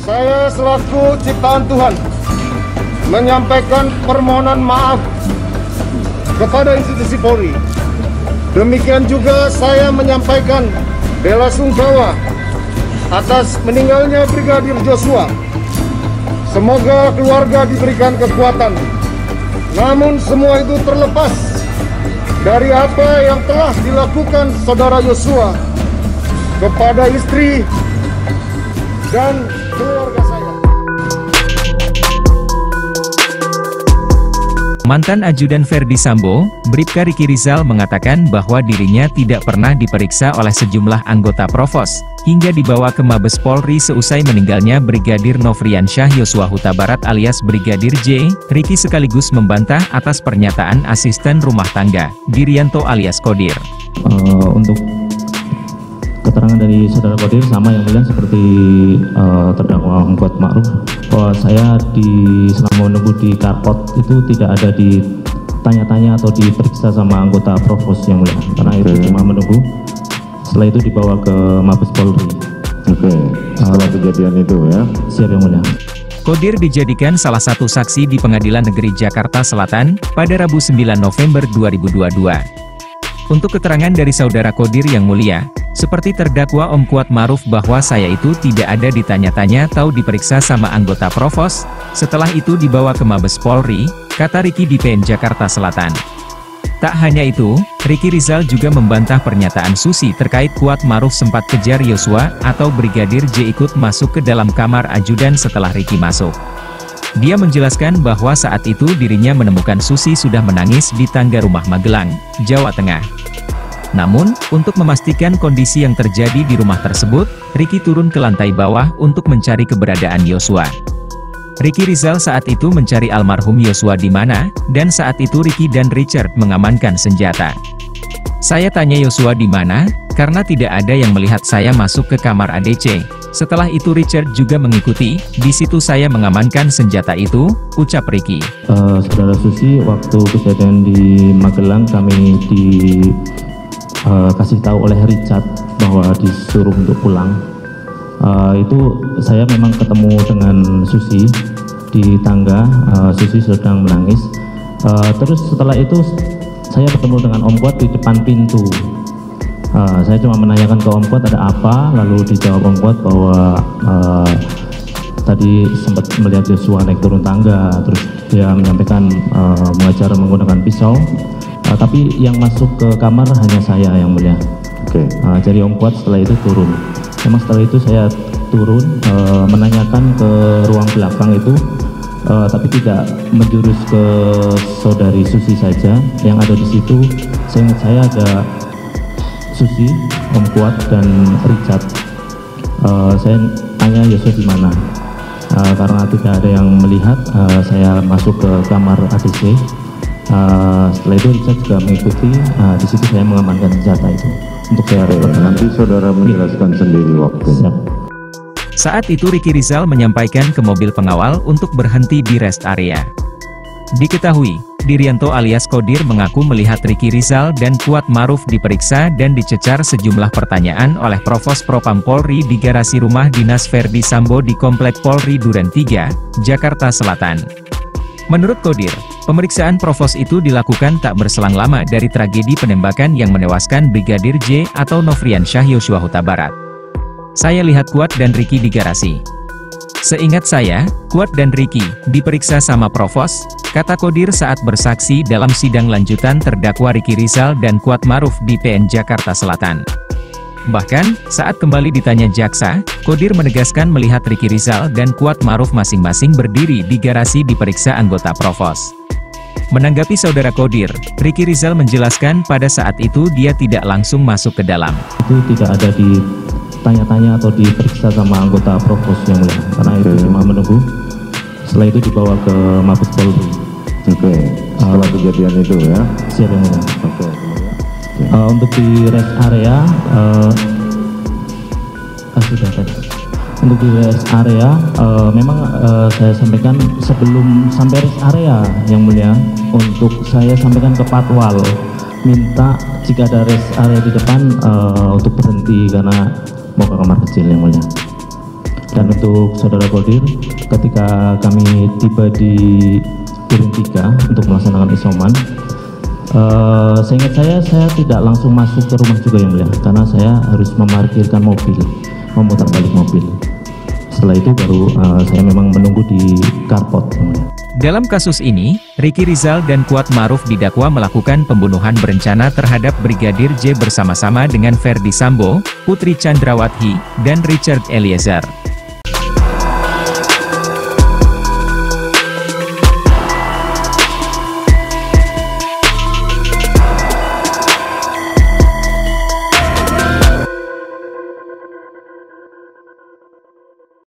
Saya selaku ciptaan Tuhan menyampaikan permohonan maaf kepada institusi Polri. Demikian juga saya menyampaikan bela sungkawa atas meninggalnya Brigadir Joshua. Semoga keluarga diberikan kekuatan. Namun semua itu terlepas dari apa yang telah dilakukan saudara Joshua kepada istri dan keluarga saya. Mantan ajudan Ferdy Sambo, Bribka Ricky Rizal mengatakan bahwa dirinya tidak pernah diperiksa oleh sejumlah anggota Provos, hingga dibawa ke Mabes Polri seusai meninggalnya Brigadir Nofriansyah Yosua Huta Barat alias Brigadir J. Ricky sekaligus membantah atas pernyataan asisten rumah tangga, Dirianto alias Kodir. Untuk keterangan dari saudara Kodir sama yang mulia seperti terdakwa Kuat Ma'ruf, bahwa saya selama menunggu di karpot itu tidak ada ditanya-tanya atau diperiksa sama anggota Provos yang mulia, karena itu cuma menunggu. Setelah itu dibawa ke Mabes Polri. Setelah kejadian itu ya. Siap yang mulia. Kodir dijadikan salah satu saksi di Pengadilan Negeri Jakarta Selatan pada Rabu 9 November 2022. Untuk keterangan dari saudara Kodir yang mulia, seperti terdakwa Om Kuat Ma'ruf bahwa saya itu tidak ada ditanya-tanya atau diperiksa sama anggota Provos, setelah itu dibawa ke Mabes Polri, kata Ricky di PN Jakarta Selatan. Tak hanya itu, Ricky Rizal juga membantah pernyataan Susi terkait Kuat Ma'ruf sempat kejar Yosua atau Brigadir J ikut masuk ke dalam kamar ajudan setelah Ricky masuk. Dia menjelaskan bahwa saat itu dirinya menemukan Susi sudah menangis di tangga rumah Magelang, Jawa Tengah. Namun, untuk memastikan kondisi yang terjadi di rumah tersebut, Ricky turun ke lantai bawah untuk mencari keberadaan Yosua. Ricky Rizal saat itu mencari almarhum Yosua di mana, dan saat itu Ricky dan Richard mengamankan senjata. Saya tanya Yosua di mana, karena tidak ada yang melihat saya masuk ke kamar ADC. Setelah itu Richard juga mengikuti, di situ saya mengamankan senjata itu, ucap Ricky. Saudara Susi, waktu kejadian di Magelang kami kasih tahu oleh Richard bahwa disuruh untuk pulang. Itu saya memang ketemu dengan Susi di tangga. Susi sedang menangis. Terus setelah itu saya ketemu dengan Om Kuat di depan pintu. Saya cuma menanyakan ke Om Kuat ada apa, lalu dijawab Om Kuat bahwa tadi sempat melihat Yosua naik turun tangga, terus dia menyampaikan mengajar menggunakan pisau. Tapi yang masuk ke kamar hanya saya yang mulia. Jadi Om Kuat setelah itu turun. Memang setelah itu saya turun menanyakan ke ruang belakang itu, tapi tidak menjurus ke saudari Susi saja. Yang ada di situ, seingat saya ada Susi, Om Kuat dan Richard. Saya tanya Yosua di mana, karena tidak ada yang melihat. Saya masuk ke kamar ADC. Setelah itu Richard juga mengikuti. Di situ saya mengamankan senjata itu untuk saya. Nanti saudara menjelaskan sendiri waktunya. Saat itu Ricky Rizal menyampaikan ke mobil pengawal untuk berhenti di rest area. Diketahui, Dirianto alias Kodir mengaku melihat Ricky Rizal dan Kuat Ma'ruf diperiksa dan dicecar sejumlah pertanyaan oleh Provos Propam Polri di garasi rumah dinas Ferdy Sambo di Komplek Polri Duren 3, Jakarta Selatan. Menurut Kodir, pemeriksaan Provos itu dilakukan tak berselang lama dari tragedi penembakan yang menewaskan Brigadir J atau Nofriansyah Yosua Huta Barat. Saya lihat Kuat dan Ricky di garasi. Seingat saya, Kuat dan Ricky diperiksa sama Provos, kata Kodir saat bersaksi dalam sidang lanjutan terdakwa Ricky Rizal dan Kuat Ma'ruf di PN Jakarta Selatan. Bahkan, saat kembali ditanya jaksa, Kodir menegaskan melihat Ricky Rizal dan Kuat Ma'ruf masing-masing berdiri di garasi diperiksa anggota Provos. Menanggapi saudara Kodir, Ricky Rizal menjelaskan pada saat itu dia tidak langsung masuk ke dalam. Itu tidak ada ditanya-tanya atau diperiksa sama anggota Provos yang mulia, karena itu cuma menunggu. Setelah itu dibawa ke Mabes Polri. Setelah kejadian itu ya. Siap yang mulia. Untuk di rest area, sudah tadi. Untuk di rest area, memang saya sampaikan sebelum sampai rest area yang mulia, untuk saya sampaikan ke Patwal, minta jika ada rest area di depan untuk berhenti karena mau ke kamar kecil yang mulia. Dan untuk Saudara Qadir, ketika kami tiba di Duren 3 untuk melaksanakan isoman, seingat saya tidak langsung masuk ke rumah juga yang mulia, karena saya harus memarkirkan mobil, memutar balik mobil. Setelah itu baru saya memang menunggu di carport yang mulia. Dalam kasus ini, Ricky Rizal dan Kuat Ma'ruf didakwa melakukan pembunuhan berencana terhadap Brigadir J bersama-sama dengan Ferdi Sambo, Putri Chandrawati, dan Richard Eliezer.